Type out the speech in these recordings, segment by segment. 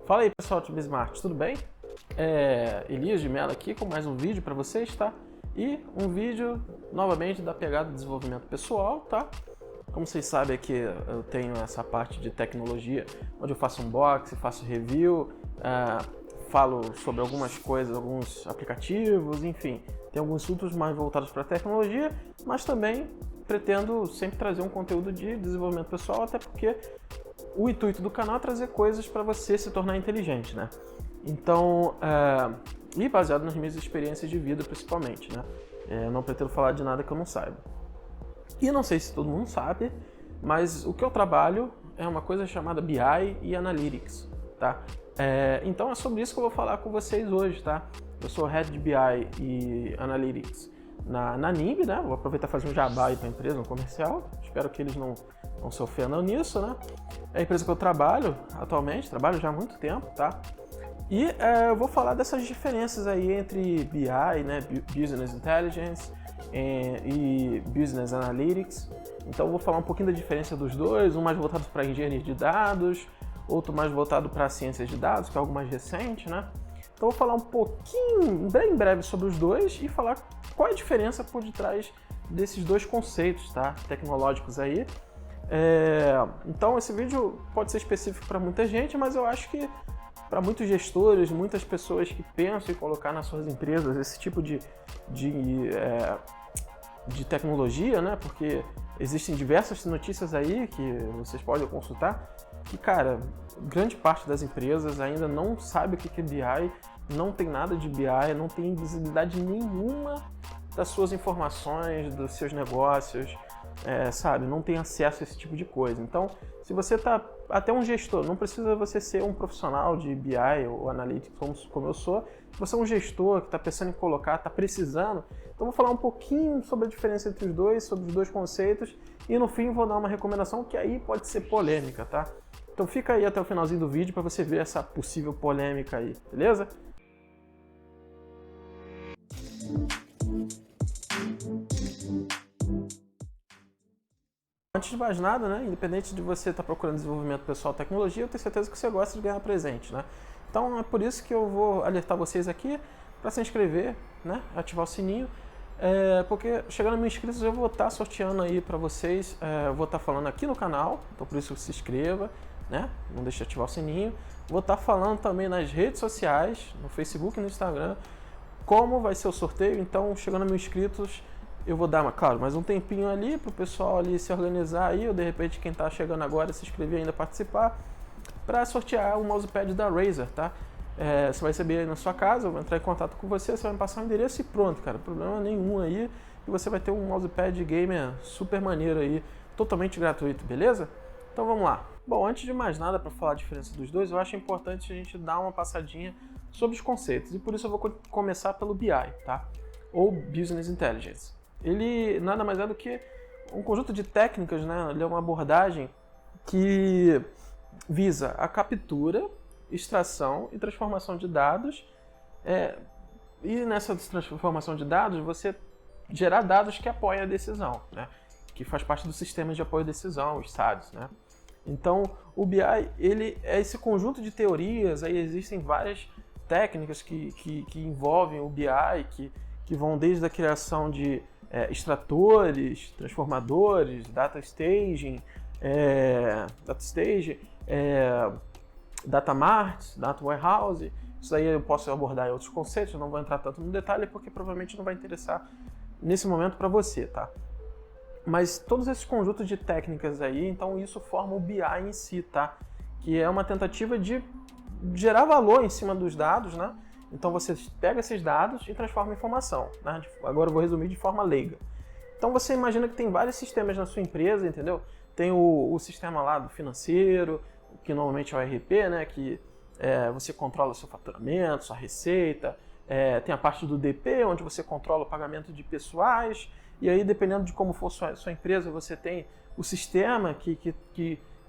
Fala aí pessoal do Smart, tudo bem? Elias de Mello aqui com mais um vídeo para vocês, tá? E um vídeo novamente da pegada de desenvolvimento pessoal, tá? Como vocês sabem aqui eu tenho essa parte de tecnologia, onde eu faço unboxing, faço review, falo sobre algumas coisas, alguns aplicativos, enfim. Tem alguns assuntos mais voltados para tecnologia, mas também pretendo sempre trazer um conteúdo de desenvolvimento pessoal, até porque o intuito do canal é trazer coisas para você se tornar inteligente, né? Então, e baseado nas minhas experiências de vida principalmente, né? Eu não pretendo falar de nada que eu não saiba. E não sei se todo mundo sabe, mas o que eu trabalho é uma coisa chamada BI e Analytics, tá? Então é sobre isso que eu vou falar com vocês hoje, tá? Eu sou Head de BI e Analytics na NIMB, né? Vou aproveitar e fazer um jabá aí para a empresa, um comercial. Espero que eles não se ofendam nisso, né? É a empresa que eu trabalho atualmente, trabalho já há muito tempo, tá? E eu vou falar dessas diferenças aí entre BI, né? Business Intelligence e Business Analytics. Então eu vou falar um pouquinho da diferença dos dois, um mais voltado para engenharia de dados, outro mais voltado para ciências de dados, que é algo mais recente, né? Então eu vou falar um pouquinho, bem breve, sobre os dois e falar qual é a diferença por detrás desses dois conceitos, tá? Tecnológicos aí. Então esse vídeo pode ser específico para muita gente, mas eu acho que para muitos gestores, muitas pessoas que pensam em colocar nas suas empresas esse tipo de tecnologia, né? Porque existem diversas notícias aí que vocês podem consultar, que, cara, grande parte das empresas ainda não sabe o que é BI, não tem nada de BI, não tem visibilidade nenhuma das suas informações, dos seus negócios, sabe? Não tem acesso a esse tipo de coisa. Então, se você está até um gestor, não precisa você ser um profissional de BI ou Analytics como eu sou, se você é um gestor que está pensando em colocar, está precisando, então vou falar um pouquinho sobre a diferença entre os dois, sobre os dois conceitos, e no fim vou dar uma recomendação que aí pode ser polêmica, tá? Então fica aí até o finalzinho do vídeo para você ver essa possível polêmica aí, beleza? Antes de mais nada, né, independente de você estar procurando desenvolvimento pessoal ou tecnologia, eu tenho certeza que você gosta de ganhar presente, né? Então é por isso que eu vou alertar vocês aqui para se inscrever, né, ativar o sininho, porque chegando a 1000 inscritos eu vou estar sorteando aí para vocês, vou estar falando aqui no canal, então por isso se inscreva, né? Não deixe de ativar o sininho. Vou estar falando também nas redes sociais, no Facebook e no Instagram, como vai ser o sorteio. Então, chegando a 1000 inscritos, eu vou dar, claro, mais um tempinho ali para o pessoal ali se organizar aí, ou de repente quem está chegando agora se inscrever ainda participar, para sortear o mousepad da Razer, tá? Você vai receber aí na sua casa, eu vou entrar em contato com você, você vai me passar o endereço e pronto, cara, problema nenhum aí, e você vai ter um mousepad gamer super maneiro aí, totalmente gratuito, beleza? Então vamos lá. Bom, antes de mais nada, para falar a diferença dos dois, eu acho importante a gente dar uma passadinha sobre os conceitos, e por isso eu vou começar pelo BI, tá? Ou Business Intelligence. Ele nada mais é do que um conjunto de técnicas, né? Ele é uma abordagem que visa a captura, extração e transformação de dados, e nessa transformação de dados, você gerar dados que apoiem a decisão, né? Que faz parte do sistema de apoio à decisão, os SADs, né? Então, o BI, ele é esse conjunto de teorias, aí existem várias técnicas que envolvem o BI, que vão desde a criação de extratores, transformadores, data staging, data marts, data warehouse. Isso aí eu posso abordar em outros conceitos, eu não vou entrar tanto no detalhe porque provavelmente não vai interessar nesse momento para você, tá? Mas todos esses conjuntos de técnicas aí, então isso forma o BI em si, tá? Que é uma tentativa de gerar valor em cima dos dados, né? Então você pega esses dados e transforma em informação, né? Agora eu vou resumir de forma leiga. Então você imagina que tem vários sistemas na sua empresa, entendeu? Tem o sistema lá do financeiro, que normalmente é o ERP, né? Que você controla o seu faturamento, sua receita. Tem a parte do DP, onde você controla o pagamento de pessoais. E aí, dependendo de como for sua empresa, você tem o sistema que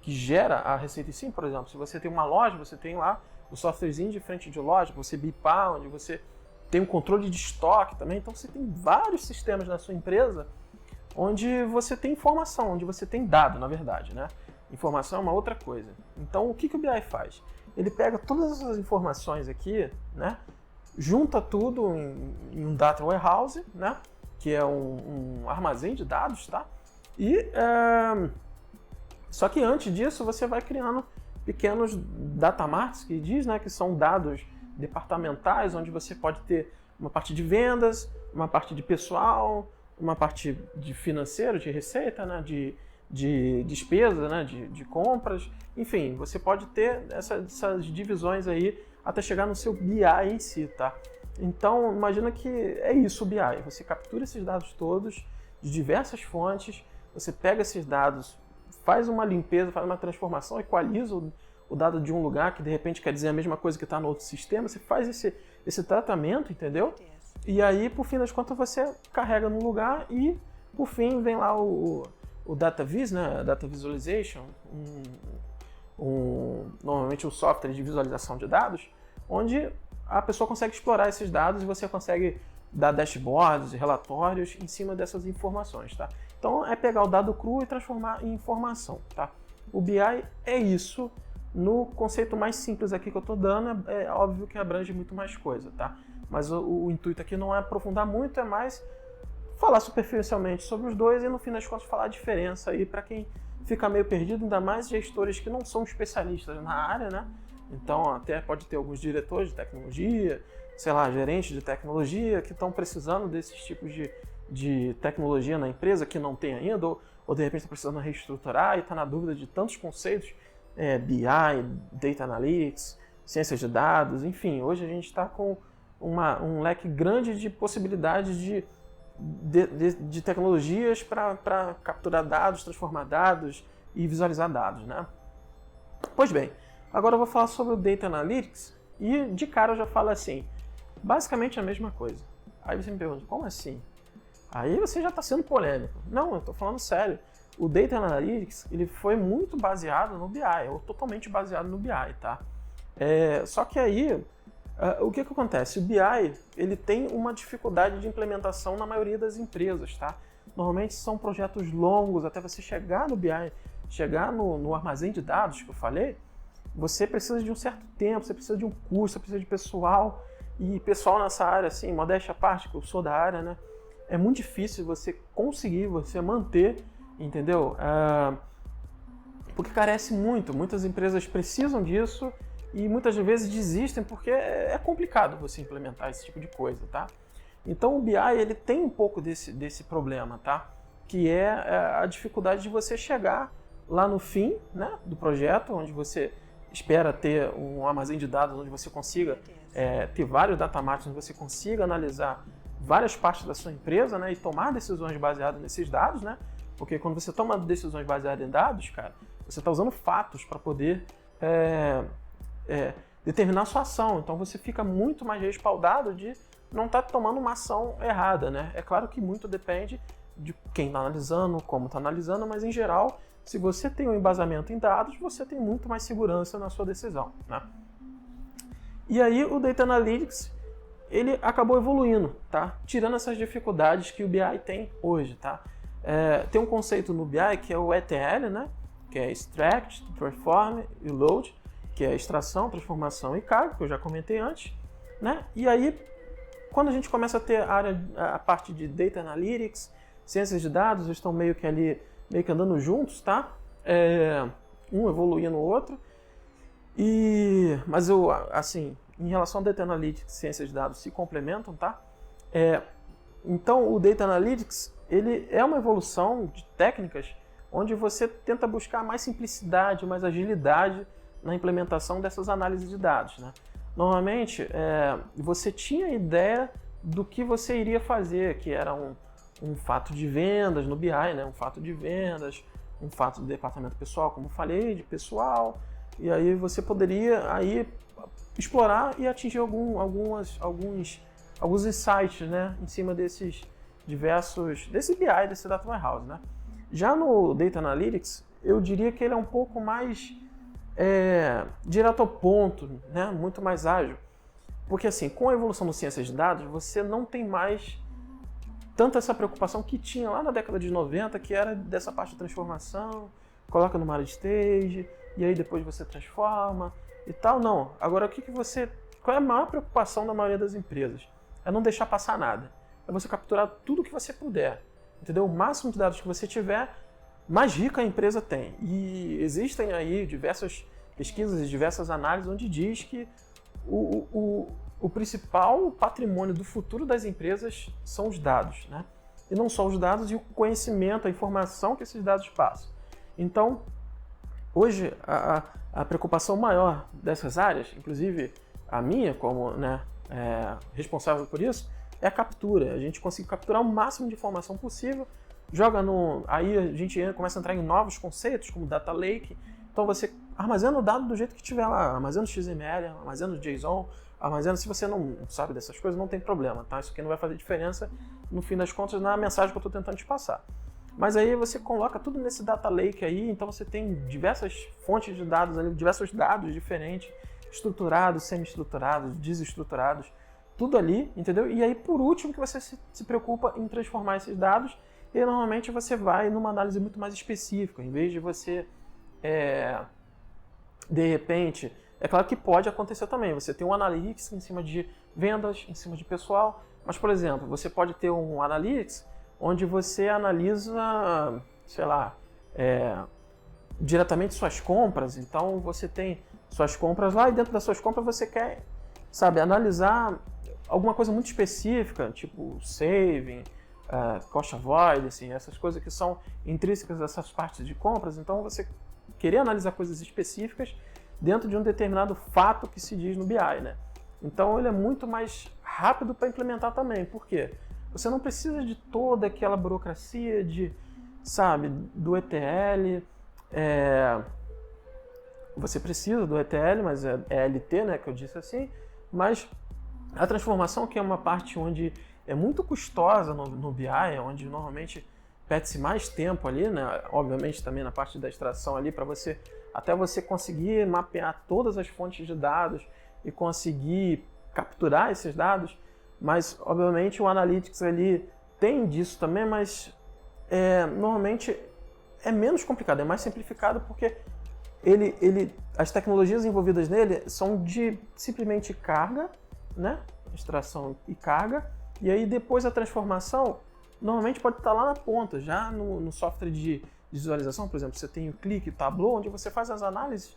gera a receita em si. Por exemplo, se você tem uma loja, você tem lá o softwarezinho de frente de loja, você bipar, onde você tem um controle de estoque também. Então, você tem vários sistemas na sua empresa onde você tem informação, onde você tem dado, na verdade, né? Informação é uma outra coisa. Então, o que o BI faz? ele pega todas essas informações aqui, né, junta tudo em um data warehouse, né, que é um armazém de dados, tá? E só que antes disso você vai criando pequenos data marts, que diz, né, que são dados departamentais, onde você pode ter uma parte de vendas, uma parte de pessoal, uma parte de financeiro, de receita, né, de despesa, né, de compras, enfim, você pode ter essas divisões aí até chegar no seu BI em si, tá? Então, imagina que é isso o BI, você captura esses dados todos de diversas fontes, você pega esses dados, faz uma limpeza, faz uma transformação, equaliza o dado de um lugar que de repente quer dizer a mesma coisa que está no outro sistema, você faz esse tratamento, entendeu? E aí, por fim das contas, você carrega no lugar e, por fim, vem lá o Data Viz, né? Data Visualization, normalmente um software de visualização de dados, onde a pessoa consegue explorar esses dados e você consegue dar dashboards e relatórios em cima dessas informações, tá? Então, é pegar o dado cru e transformar em informação, tá? O BI é isso. No conceito mais simples aqui que eu estou dando, é óbvio que abrange muito mais coisa, tá? Mas o intuito aqui não é aprofundar muito, é mais falar superficialmente sobre os dois e no fim das contas falar a diferença aí para quem fica meio perdido, ainda mais gestores que não são especialistas na área, né? Então até pode ter alguns diretores de tecnologia, sei lá, gerentes de tecnologia que estão precisando desses tipos de tecnologia na empresa que não tem ainda, ou de repente está precisando reestruturar e está na dúvida de tantos conceitos, BI, Data Analytics, ciências de dados, enfim, hoje a gente está com um leque grande de possibilidades de tecnologias para capturar dados, transformar dados e visualizar dados, né? Pois bem, agora eu vou falar sobre o Data Analytics e de cara eu já falo assim, basicamente a mesma coisa. Aí você me pergunta, como assim? Aí você já está sendo polêmico. Não, eu estou falando sério. O Data Analytics ele foi muito baseado no BI, ou totalmente baseado no BI, tá? Só que aí, o que acontece? O BI ele tem uma dificuldade de implementação na maioria das empresas, tá? Normalmente são projetos longos, até você chegar no BI, chegar no armazém de dados que eu falei, você precisa de um certo tempo, você precisa de um curso, você precisa de pessoal, e pessoal nessa área, assim, modéstia à parte, que eu sou da área, né? É muito difícil você conseguir, você manter, entendeu? Porque carece muito, muitas empresas precisam disso e muitas vezes desistem porque é complicado você implementar esse tipo de coisa, tá? Então o BI ele tem um pouco desse problema, tá? Que é a dificuldade de você chegar lá no fim, né, do projeto, onde você espera ter um armazém de dados onde você consiga ter vários data marts, onde você consiga analisar várias partes da sua empresa, né, e tomar decisões baseadas nesses dados, né? Porque quando você toma decisões baseadas em dados, cara, você está usando fatos para poder determinar a sua ação. Então você fica muito mais respaldado de não estar tomando uma ação errada, né? É claro que muito depende de quem está analisando, como está analisando, mas em geral, se você tem um embasamento em dados, você tem muito mais segurança na sua decisão, né? E aí o Data Analytics ele acabou evoluindo, tá? Tirando essas dificuldades que o BI tem hoje, tá? Tem um conceito no BI que é o ETL, né? Que é Extract, Transform e Load, que é extração, transformação e carga, que eu já comentei antes, né? E aí, quando a gente começa a ter a parte de Data Analytics, ciências de dados, eles estão meio que andando juntos, tá? Um evoluindo o outro. Mas assim, em relação ao Data Analytics e ciências de dados se complementam, tá? Então, o Data Analytics ele é uma evolução de técnicas onde você tenta buscar mais simplicidade, mais agilidade na implementação dessas análises de dados, né? Normalmente, você tinha ideia do que você iria fazer, que era um fato de vendas no BI, né? Um fato de vendas, um fato do departamento pessoal, como eu falei, de pessoal, e aí você poderia aí explorar e atingir alguns insights, né? Em cima desse BI, desse Data Warehouse, né? Já no Data Analytics, eu diria que ele é um pouco mais direto ao ponto, né? Muito mais ágil. Porque assim, com a evolução das ciências de dados, você não tem mais tanto essa preocupação que tinha lá na década de 90, que era dessa parte de transformação, coloca numa área de stage, e aí depois você transforma, e tal, não. Agora, qual é a maior preocupação da maioria das empresas? É não deixar passar nada. É você capturar tudo que você puder, entendeu? O máximo de dados que você tiver, mais rica a empresa tem. E existem aí diversas pesquisas e diversas análises onde diz que o principal patrimônio do futuro das empresas são os dados, né? E não só os dados, e o conhecimento, a informação que esses dados passam. Então, hoje, a preocupação maior dessas áreas, inclusive a minha como, né, responsável por isso, é a captura. A gente consegue capturar o máximo de informação possível, aí a gente começa a entrar em novos conceitos, como Data Lake. Então você armazena o dado do jeito que tiver lá, armazena o XML, armazena o JSON, armazena, se você não sabe dessas coisas, não tem problema, tá? Isso aqui não vai fazer diferença, no fim das contas, na mensagem que eu estou tentando te passar. Mas aí você coloca tudo nesse Data Lake aí, então você tem diversas fontes de dados ali, diversos dados diferentes, estruturados, semi-estruturados, desestruturados, tudo ali, entendeu? E aí, por último, que você se preocupa em transformar esses dados, e aí, normalmente você vai numa análise muito mais específica, em vez de você, de repente, é claro que pode acontecer também, você tem um Analytics em cima de vendas, em cima de pessoal, mas, por exemplo, você pode ter um Analytics onde você analisa, sei lá, diretamente suas compras. Então você tem suas compras lá e dentro das suas compras você quer, sabe, analisar alguma coisa muito específica, tipo saving, cost avoidance, essas coisas que são intrínsecas dessas partes de compras. Então você querer analisar coisas específicas dentro de um determinado fato que se diz no BI, né? Então ele é muito mais rápido para implementar também. Por quê? Você não precisa de toda aquela burocracia sabe, do ETL. Você precisa do ETL, mas é ELT, né, que eu disse assim. Mas a transformação, que é uma parte onde é muito custosa no BI, onde normalmente perde-se mais tempo ali, né? Obviamente também na parte da extração ali, para até você conseguir mapear todas as fontes de dados e conseguir capturar esses dados. Mas, obviamente, o Analytics ali tem disso também, mas normalmente é menos complicado, é mais simplificado, porque as tecnologias envolvidas nele são de simplesmente carga, né? Extração e carga, e aí depois a transformação normalmente pode estar lá na ponta, já no software de visualização. Por exemplo, você tem o Click, o Tableau, onde você faz as análises,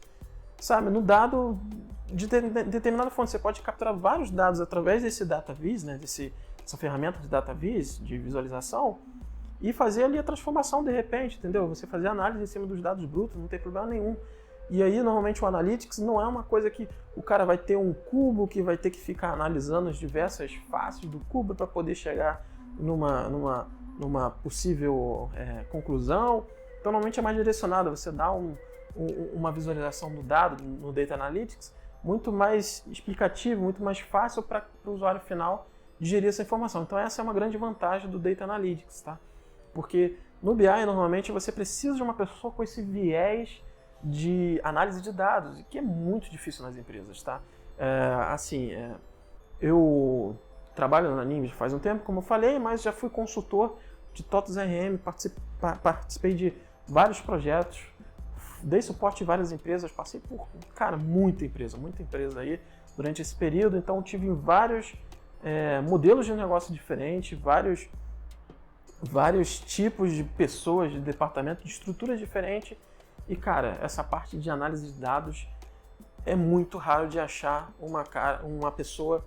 sabe, no dado de determinada fonte. Você pode capturar vários dados através desse DataVis, né, dessa ferramenta de DataVis, de visualização, e fazer ali a transformação de repente, entendeu? Você fazer análise em cima dos dados brutos, não tem problema nenhum. E aí, normalmente, o Analytics não é uma coisa que o cara vai ter um cubo que vai ter que ficar analisando as diversas faces do cubo para poder chegar numa possível conclusão. Então, normalmente é mais direcionado, você dá uma visualização do dado no Data Analytics muito mais explicativo, muito mais fácil para o usuário final digerir essa informação. Então, essa é uma grande vantagem do Data Analytics, tá? Porque no BI, normalmente, você precisa de uma pessoa com esse viés de análise de dados, que é muito difícil nas empresas, tá? Eu trabalho na Nimbus faz um tempo, como eu falei, mas já fui consultor de TOTOS RM, participei de vários projetos, dei suporte em várias empresas, passei por, cara, muita empresa aí durante esse período. Então tive vários modelos de negócio diferentes, vários tipos de pessoas, de departamento, de estruturas diferentes. E, cara, essa parte de análise de dados é muito raro de achar uma pessoa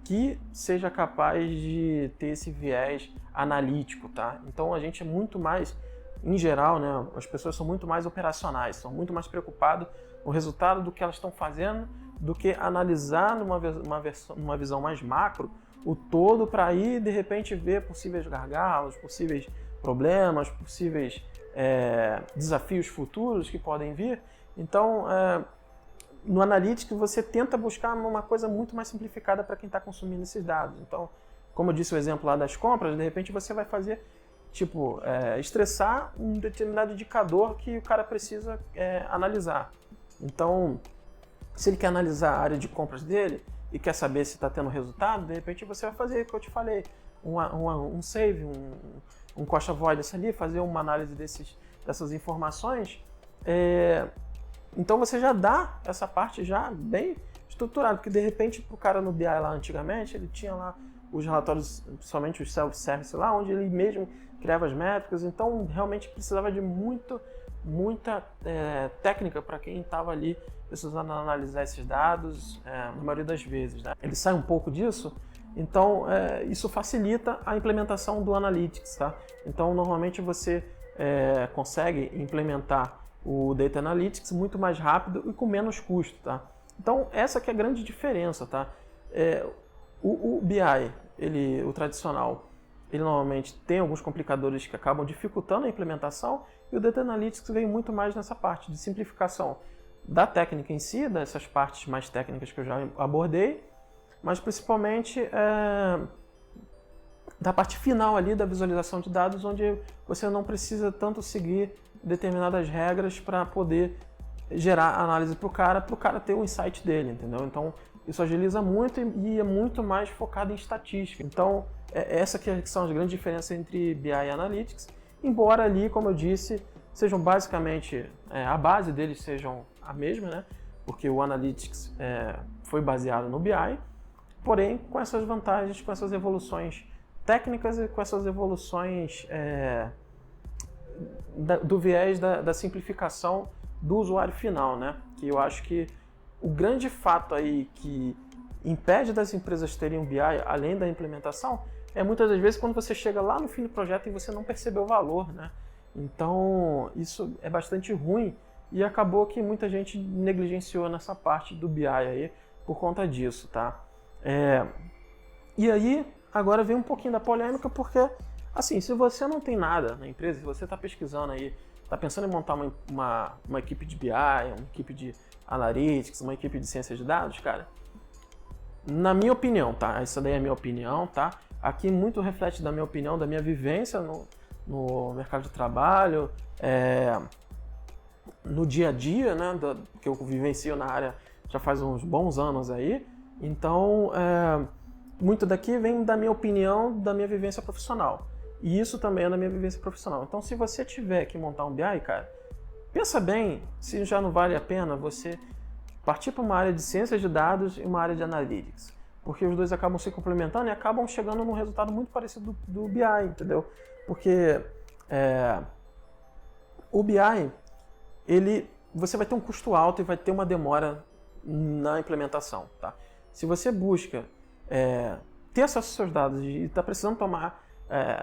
que seja capaz de ter esse viés analítico, tá? Então a gente é muito mais, em geral, né, as pessoas são muito mais operacionais, são muito mais preocupadas com o resultado do que elas estão fazendo, do que analisar numa visão mais macro o todo, para aí de repente ver possíveis gargalos, possíveis problemas, possíveis desafios futuros que podem vir. Então, no Analytics você tenta buscar uma coisa muito mais simplificada para quem está consumindo esses dados. Então, como eu disse o exemplo lá das compras, de repente você vai fazer, estressar um determinado indicador que o cara precisa analisar. Então, se ele quer analisar a área de compras dele e quer saber se está tendo resultado, de repente você vai fazer o que eu te falei, um save, um cost avoidance ali, fazer uma análise dessas informações Então você já dá essa parte já bem estruturada, porque de repente para o cara no BI lá antigamente, ele tinha lá os relatórios, principalmente os self-service lá, onde ele mesmo criava as métricas, então realmente precisava de muita técnica para quem estava ali precisando analisar esses dados, na maioria das vezes, né? Ele sai um pouco disso, então isso facilita a implementação do Analytics, tá? Então normalmente você consegue implementar o Data Analytics muito mais rápido e com menos custo, tá? Então essa que é a grande diferença, tá? O BI, o tradicional, ele normalmente tem alguns complicadores que acabam dificultando a implementação, e o Data Analytics veio muito mais nessa parte de simplificação da técnica em si, dessas partes mais técnicas que eu já abordei, mas principalmente da parte final ali da visualização de dados, onde você não precisa tanto seguir determinadas regras para poder gerar análise para o cara ter o insight dele, entendeu? Então isso agiliza muito e é muito mais focado em estatística. Então essa que são as grandes diferenças entre BI e Analytics, embora ali, como eu disse, sejam basicamente, a base deles sejam a mesma, né? Porque o Analytics foi baseado no BI, porém com essas vantagens, com essas evoluções técnicas e com essas evoluções do viés da simplificação do usuário final, né? Que eu acho que o grande fato aí que impede das empresas terem um BI além da implementação é muitas das vezes quando você chega lá no fim do projeto e você não percebeu o valor, né? Então isso é bastante ruim e acabou que muita gente negligenciou nessa parte do BI aí por conta disso, tá? E aí agora vem um pouquinho da polêmica, porque assim, se você não tem nada na empresa, se você está pesquisando aí, está pensando em montar uma equipe de BI, uma equipe de Analytics, uma equipe de ciência de dados, cara, na minha opinião, tá? Essa daí é a minha opinião, tá? Aqui muito reflete da minha opinião, da minha vivência no mercado de trabalho, no dia a dia, né? Que eu vivencio na área já faz uns bons anos aí. Então, muito daqui vem da minha opinião, da minha vivência profissional. E isso também é da minha vivência profissional. Então, se você tiver que montar um BI, cara, pensa bem se já não vale a pena você partir para uma área de ciências de dados e uma área de analytics. Porque os dois acabam se complementando e acabam chegando num resultado muito parecido do BI, entendeu? Porque o BI, você vai ter um custo alto e vai ter uma demora na implementação, tá? Se você busca ter acesso aos seus dados e está precisando tomar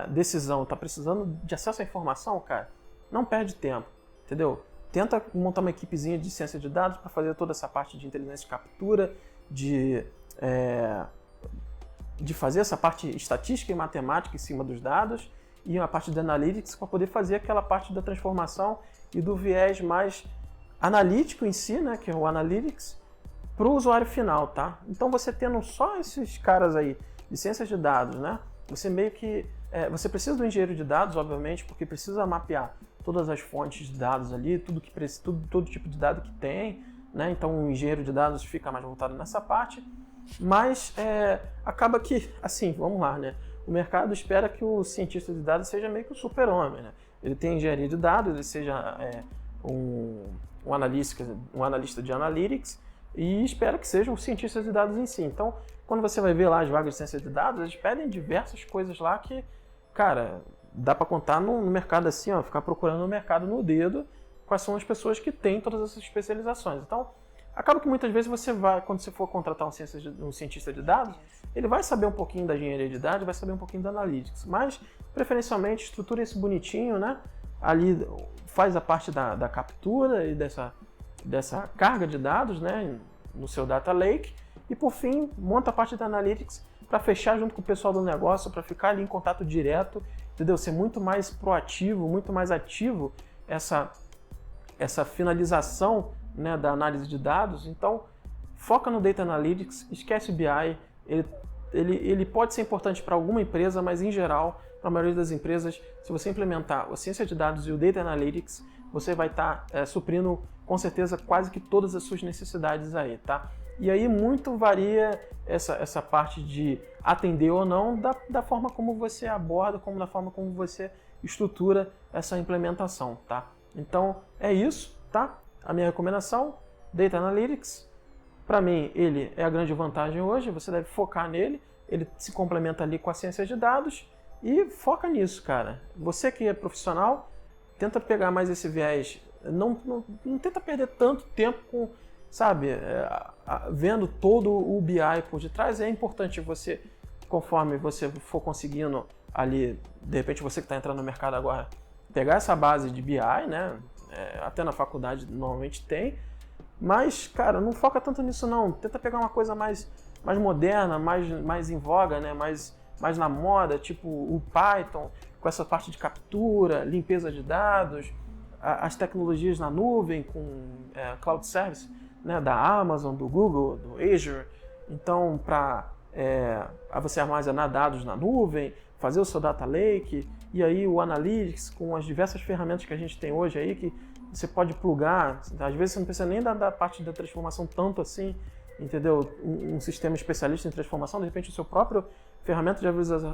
decisão, está precisando de acesso à informação, cara, não perde tempo, entendeu? Tenta montar uma equipezinha de ciência de dados para fazer toda essa parte de inteligência de captura, de fazer essa parte estatística e matemática em cima dos dados e a parte de analytics para poder fazer aquela parte da transformação e do viés mais analítico em si, né, que é o analytics, para o usuário final, tá? Então você tendo só esses caras aí de ciências de dados, né, você meio que você precisa do engenheiro de dados, obviamente, porque precisa mapear todas as fontes de dados ali, todo tipo de dado que tem, né? Então o engenheiro de dados fica mais voltado nessa parte, mas acaba que, assim, vamos lá, né? O mercado espera que o cientista de dados seja meio que o super-homem, né? Ele tem engenharia de dados, ele seja um analista de analytics e espera que seja um cientista de dados em si. Então, quando você vai ver lá as vagas de ciência de dados, eles pedem diversas coisas lá que, cara, dá para contar no mercado assim, ó, ficar procurando no mercado no dedo quais são as pessoas que têm todas essas especializações. Então, acaba que muitas vezes quando você for contratar um cientista de dados, ele vai saber um pouquinho da engenharia de dados, vai saber um pouquinho da analytics, mas preferencialmente estrutura isso bonitinho, né? Ali faz a parte da captura e dessa carga de dados, né, no seu data lake, e por fim monta a parte da analytics para fechar junto com o pessoal do negócio, para ficar ali em contato direto, entendeu? Ser muito mais proativo, muito mais ativo essa finalização, né, da análise de dados. Então foca no Data Analytics, esquece o BI. Ele pode ser importante para alguma empresa, mas em geral, para a maioria das empresas, se você implementar a ciência de dados e o Data Analytics, você vai estar suprindo com certeza quase que todas as suas necessidades aí, tá? E aí muito varia essa parte de atender ou não da forma como você aborda, da forma como você estrutura essa implementação, tá? Então é isso, tá? a minha recomendação, Data Analytics. Para mim, ele é a grande vantagem hoje, você deve focar nele, ele se complementa ali com a ciência de dados e foca nisso, cara. Você que é profissional, tenta pegar mais esse viés, não tenta perder tanto tempo com, sabe, vendo todo o BI por detrás. É importante você, conforme você for conseguindo ali, de repente você que está entrando no mercado agora, pegar essa base de BI, né? Até na faculdade normalmente tem, mas, cara, não foca tanto nisso não. Tenta pegar uma coisa mais moderna, mais em voga, né? mais na moda, tipo o Python, com essa parte de captura, limpeza de dados, as tecnologias na nuvem, com Cloud Service, né? Da Amazon, do Google, do Azure. Então, para você armazenar dados na nuvem, fazer o seu Data Lake, e aí o Analytics, com as diversas ferramentas que a gente tem hoje aí, que você pode plugar, às vezes você não precisa nem da parte da transformação tanto assim, entendeu? Um sistema especialista em transformação, de repente o seu próprio ferramenta de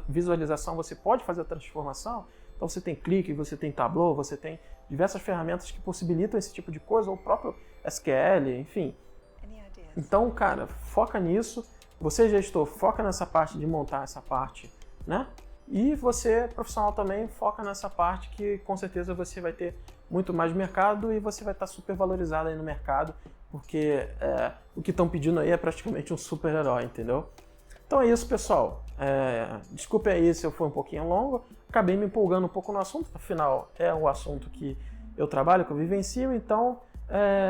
visualização, você pode fazer a transformação. Então você tem Click, você tem Tableau, você tem diversas ferramentas que possibilitam esse tipo de coisa, ou o próprio SQL, enfim. Então, cara, foca nisso. Você, gestor, foca nessa parte de montar essa parte, né? E você, profissional, também foca nessa parte que com certeza você vai ter muito mais mercado e você vai estar super valorizado aí no mercado, porque o que estão pedindo aí é praticamente um super-herói, entendeu? Então é isso, pessoal. Desculpe aí se eu fui um pouquinho longo, acabei me empolgando um pouco no assunto, afinal é um assunto que eu trabalho, que eu vivencio, então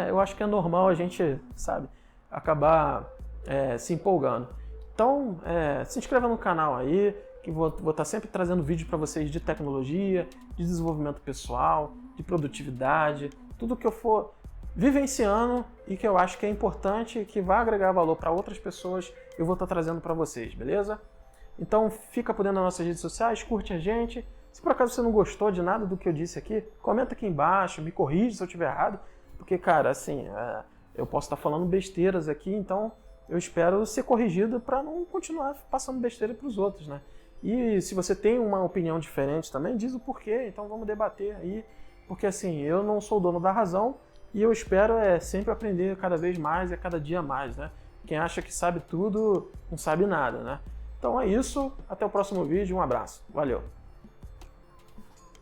eu acho que é normal a gente, sabe, acabar se empolgando. Então, se inscreva no canal aí, que vou estar sempre trazendo vídeo para vocês de tecnologia, de desenvolvimento pessoal, de produtividade, tudo que eu for vivenciando e que eu acho que é importante e que vai agregar valor para outras pessoas, eu vou estar trazendo para vocês, beleza? Então fica por dentro das nossas redes sociais, curte a gente. Se por acaso você não gostou de nada do que eu disse aqui, comenta aqui embaixo, me corrige se eu estiver errado, porque, cara, assim, eu posso estar falando besteiras aqui, então eu espero ser corrigido para não continuar passando besteira para os outros, né? E se você tem uma opinião diferente também, diz o porquê, então vamos debater aí, porque assim, eu não sou o dono da razão e eu espero sempre aprender cada vez mais e a cada dia mais, né? Quem acha que sabe tudo, não sabe nada, né? Então é isso, até o próximo vídeo, um abraço, valeu!